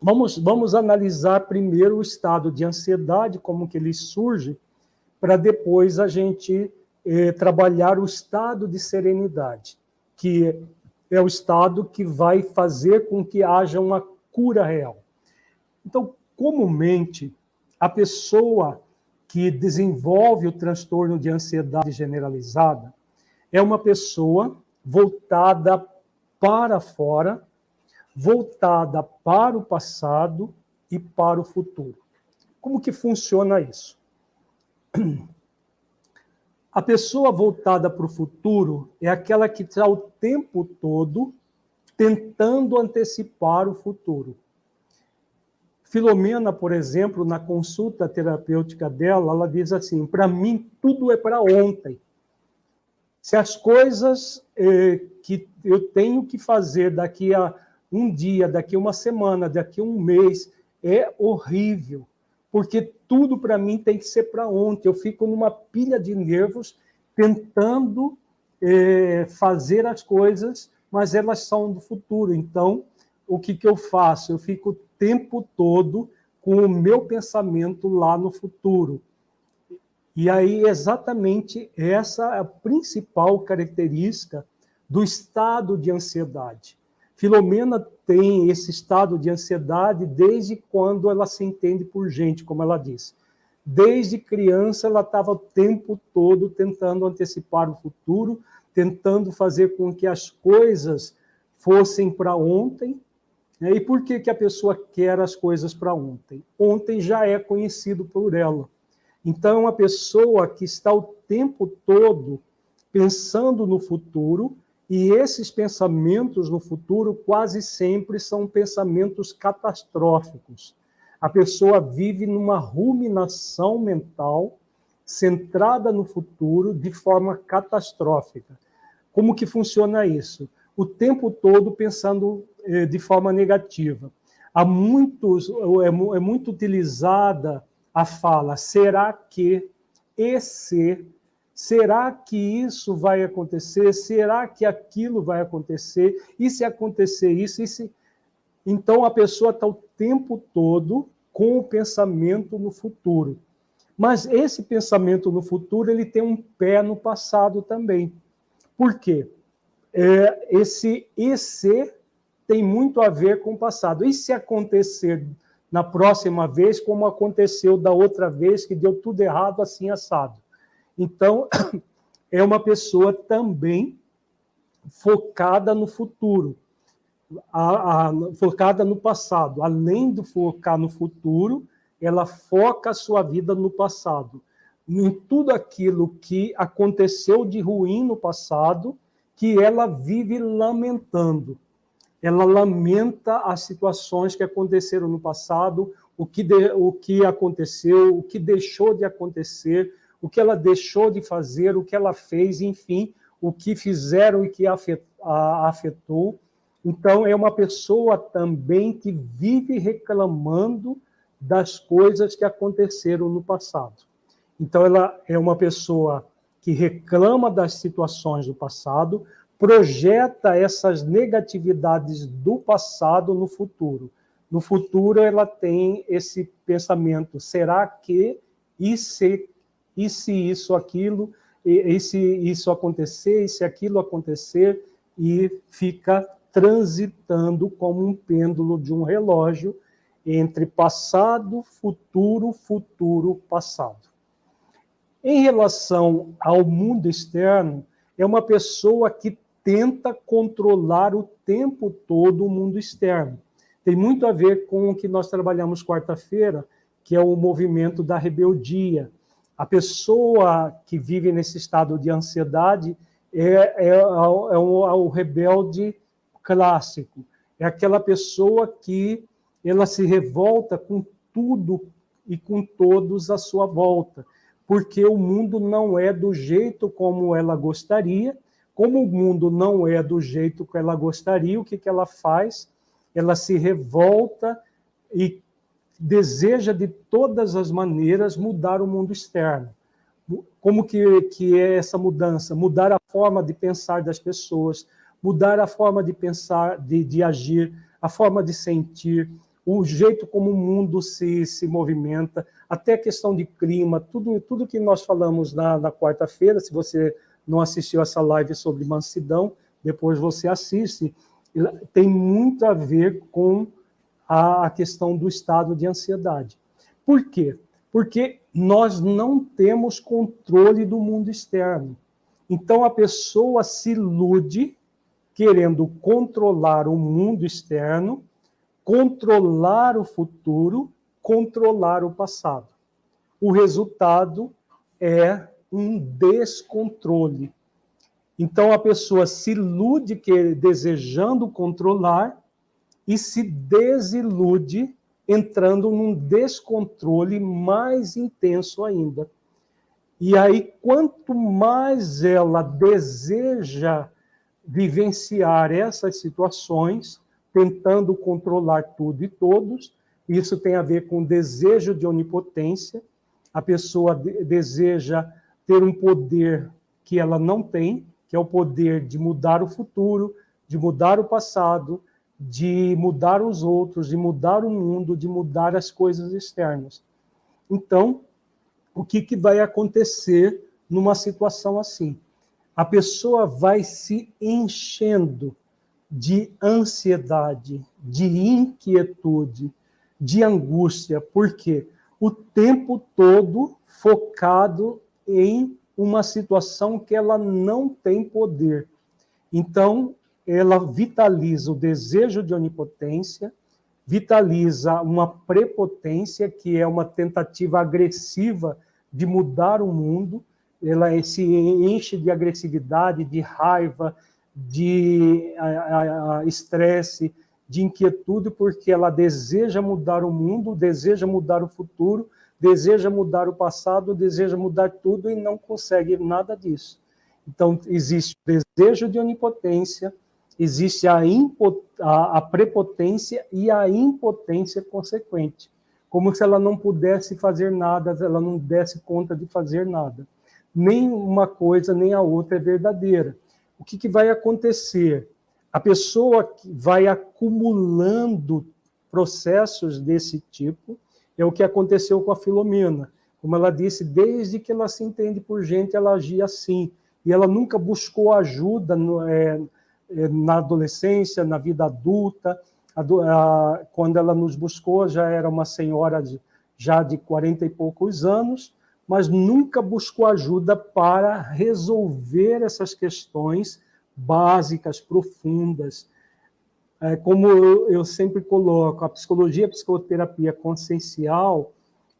Vamos analisar primeiro o estado de ansiedade, como que ele surge, para depois a gente trabalhar o estado de serenidade, que é o estado que vai fazer com que haja uma cura real. Então, comumente, a pessoa que desenvolve o transtorno de ansiedade generalizada é uma pessoa voltada para fora, voltada para o passado e para o futuro. Como que funciona isso? A pessoa voltada para o futuro é aquela que está o tempo todo tentando antecipar o futuro. Filomena, por exemplo, na consulta terapêutica dela, ela diz assim: para mim, tudo é para ontem. Se as coisas que eu tenho que fazer daqui a um dia, daqui a uma semana, daqui a um mês, é horrível, porque tudo para mim tem que ser para ontem. Eu fico numa pilha de nervos tentando fazer as coisas, mas elas são do futuro. Então, o que eu faço? Eu fico o tempo todo com o meu pensamento lá no futuro. E aí, exatamente essa é a principal característica do estado de ansiedade. Filomena tem esse estado de ansiedade desde quando ela se entende por gente, como ela disse. Desde criança, ela estava o tempo todo tentando antecipar o futuro, tentando fazer com que as coisas fossem para ontem. E por que a pessoa quer as coisas para ontem? Ontem já é conhecido por ela. Então, é uma pessoa que está o tempo todo pensando no futuro, e esses pensamentos no futuro quase sempre são pensamentos catastróficos. A pessoa vive numa ruminação mental centrada no futuro de forma catastrófica. Como que funciona isso? O tempo todo pensando de forma negativa. É muito utilizada a fala, será que esse, será que isso vai acontecer? Será que aquilo vai acontecer? E se acontecer isso? E se... Então, a pessoa está o tempo todo com o pensamento no futuro. Mas esse pensamento no futuro, ele tem um pé no passado também. Por quê? Esse e se tem muito a ver com o passado. E se acontecer na próxima vez, como aconteceu da outra vez, que deu tudo errado, assim, assado. Então, é uma pessoa também focada no futuro, focada no passado. Além de focar no futuro, ela foca a sua vida no passado, em tudo aquilo que aconteceu de ruim no passado, que ela vive lamentando. Ela lamenta as situações que aconteceram no passado, o que aconteceu, o que deixou de acontecer, o que ela deixou de fazer, o que ela fez, enfim, o que fizeram e que afetou. Então, é uma pessoa também que vive reclamando das coisas que aconteceram no passado. Então, ela é uma pessoa que reclama das situações do passado, projeta essas negatividades do passado no futuro. No futuro, ela tem esse pensamento, será que, e se isso, aquilo, e se isso acontecer, e se aquilo acontecer, e fica transitando como um pêndulo de um relógio entre passado, futuro, futuro, passado. Em relação ao mundo externo, é uma pessoa que tenta controlar o tempo todo o mundo externo. Tem muito a ver com o que nós trabalhamos quarta-feira, que é o movimento da rebeldia. A pessoa que vive nesse estado de ansiedade é o rebelde clássico. É aquela pessoa que ela se revolta com tudo e com todos à sua volta, porque o mundo não é do jeito como ela gostaria. Como o mundo não é do jeito que ela gostaria, o que ela faz? Ela se revolta e deseja de todas as maneiras mudar o mundo externo. Como que é essa mudança? Mudar a forma de pensar das pessoas, mudar a forma de pensar, de agir, a forma de sentir, o jeito como o mundo se movimenta, até a questão de clima, tudo que nós falamos na quarta-feira. Se você não assistiu essa live sobre mansidão, depois você assiste, tem muito a ver com a questão do estado de ansiedade. Por quê? Porque nós não temos controle do mundo externo. Então a pessoa se ilude querendo controlar o mundo externo, controlar o futuro, controlar o passado. O resultado é um descontrole. Então a pessoa se ilude desejando controlar e se desilude entrando num descontrole mais intenso ainda. E aí, quanto mais ela deseja vivenciar essas situações, tentando controlar tudo e todos, isso tem a ver com desejo de onipotência. A pessoa deseja ter um poder que ela não tem, que é o poder de mudar o futuro, de mudar o passado, de mudar os outros, de mudar o mundo, de mudar as coisas externas. Então, o que vai acontecer numa situação assim? A pessoa vai se enchendo de ansiedade, de inquietude, de angústia. Por quê? O tempo todo focado em uma situação que ela não tem poder. Então, ela vitaliza o desejo de onipotência, vitaliza uma prepotência, que é uma tentativa agressiva de mudar o mundo. Ela se enche de agressividade, de raiva, de estresse, de inquietude, porque ela deseja mudar o mundo, deseja mudar o futuro, deseja mudar o passado, deseja mudar tudo e não consegue nada disso. Então, existe o desejo de onipotência, existe a prepotência e a impotência consequente. Como se ela não pudesse fazer nada, ela não desse conta de fazer nada. Nem uma coisa, nem a outra é verdadeira. O que vai acontecer? A pessoa vai acumulando processos desse tipo. É o que aconteceu com a Filomena. Como ela disse, desde que ela se entende por gente, ela agia assim. E ela nunca buscou ajuda na adolescência, na vida adulta. Quando ela nos buscou, já era uma senhora já de 40 e poucos anos, mas nunca buscou ajuda para resolver essas questões básicas, profundas. Como eu sempre coloco, a psicologia, a psicoterapia consciencial,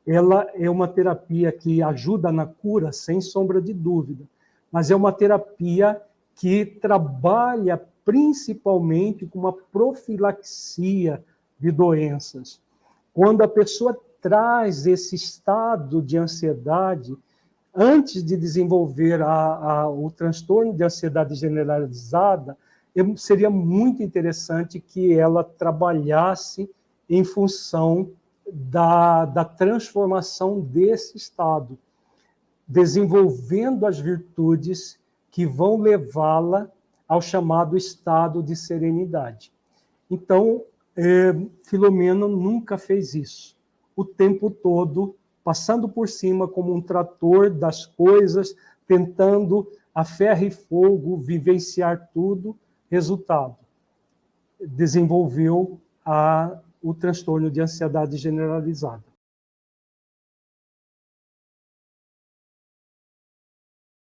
ela é uma terapia que ajuda na cura, sem sombra de dúvida, mas é uma terapia que trabalha principalmente com uma profilaxia de doenças. Quando a pessoa traz esse estado de ansiedade, antes de desenvolver o transtorno de ansiedade generalizada, seria muito interessante que ela trabalhasse em função da transformação desse estado, desenvolvendo as virtudes que vão levá-la ao chamado estado de serenidade. Então, Filomena nunca fez isso. O tempo todo, passando por cima como um trator das coisas, tentando a ferro e fogo vivenciar tudo. Resultado, desenvolveu o transtorno de ansiedade generalizada.